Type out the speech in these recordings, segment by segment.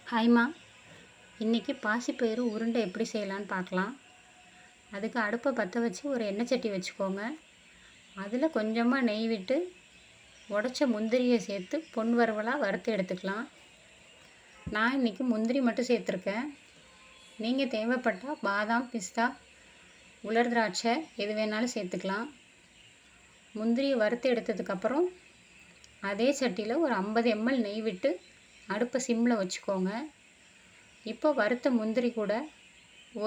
ஹாய்மா, இன்றைக்கி பாசிப்பயிறு உருண்டை எப்படி செய்யலான்னு பார்க்கலாம். அதுக்கு அடுப்பை பற்ற வச்சு ஒரு எண்ணெய் சட்டி வச்சுக்கோங்க. அதில் கொஞ்சமாக நெய் விட்டு உடச்ச முந்திரியை சேர்த்து பொன் வறுவலாக வறுத்து எடுத்துக்கலாம். நான் இன்றைக்கி முந்திரி மட்டும் சேர்த்துருக்கேன். நீங்கள் தேவைப்பட்டால் பாதாம், பிஸ்தா, உலர் திராட்சை எது வேணாலும் சேர்த்துக்கலாம். முந்திரியை வறுத்து எடுத்ததுக்கப்புறம் அதே சட்டியில் ஒரு 50 ml நெய் விட்டு அடுப்பை சிம்மில் வச்சுக்கோங்க. இப்போ வறுத்த முந்திரி கூட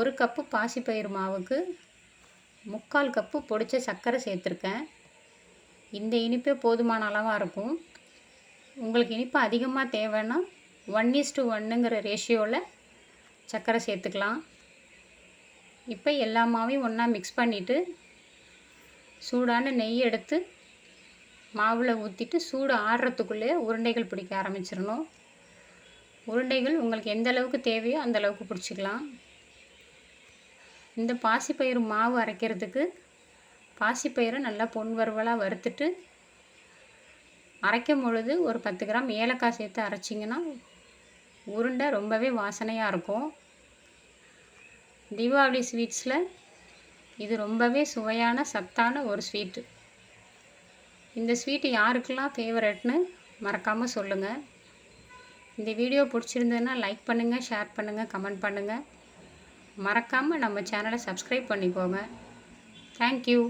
1 கப்பு பாசிப்பயிறு மாவுக்கு 3/4 கப்பு பொடிச்ச சர்க்கரை சேர்த்துருக்கேன். இந்த இனிப்பே போதுமான அளவாக இருக்கும். உங்களுக்கு இனிப்பு அதிகமாக தேவைன்னா 1:1ங்கிற ரேஷியோவில் சர்க்கரை சேர்த்துக்கலாம். இப்போ எல்லா மாவையும் ஒன்றா மிக்ஸ் பண்ணிவிட்டு சூடான நெய் எடுத்து மாவில் ஊற்றிட்டு சூடு ஆறுறதுக்குள்ளே உருண்டைகள் பிடிக்க ஆரம்பிச்சிடணும். உருண்டைகள் உங்களுக்கு எந்த அளவுக்கு தேவையோ அந்த அளவுக்கு பிடிச்சிக்கலாம். இந்த பாசிப்பயிறு மாவு அரைக்கிறதுக்கு பாசிப்பயிரை நல்லா பொன் வறுவலாக வறுத்துட்டு அரைக்கும் பொழுது ஒரு 10 கிராம் ஏலக்காய் சேர்த்து அரைச்சிங்கன்னா உருண்டை ரொம்பவே வாசனையாக இருக்கும். தீபாவளி ஸ்வீட்ஸில் இது ரொம்பவே சுவையான சத்தான ஒரு ஸ்வீட்டு. இந்த ஸ்வீட்டு யாருக்கெல்லாம் ஃபேவரட்னு மறக்காமல் சொல்லுங்கள். இந்த வீடியோ பிடிச்சிருந்ததுன்னா லைக் பண்ணுங்கள், ஷேர் பண்ணுங்கள், கமெண்ட் பண்ணுங்கள். மறக்காமல் நம்ம சேனலை சப்ஸ்கிரைப் பண்ணிக்கோங்க. தேங்க்யூ.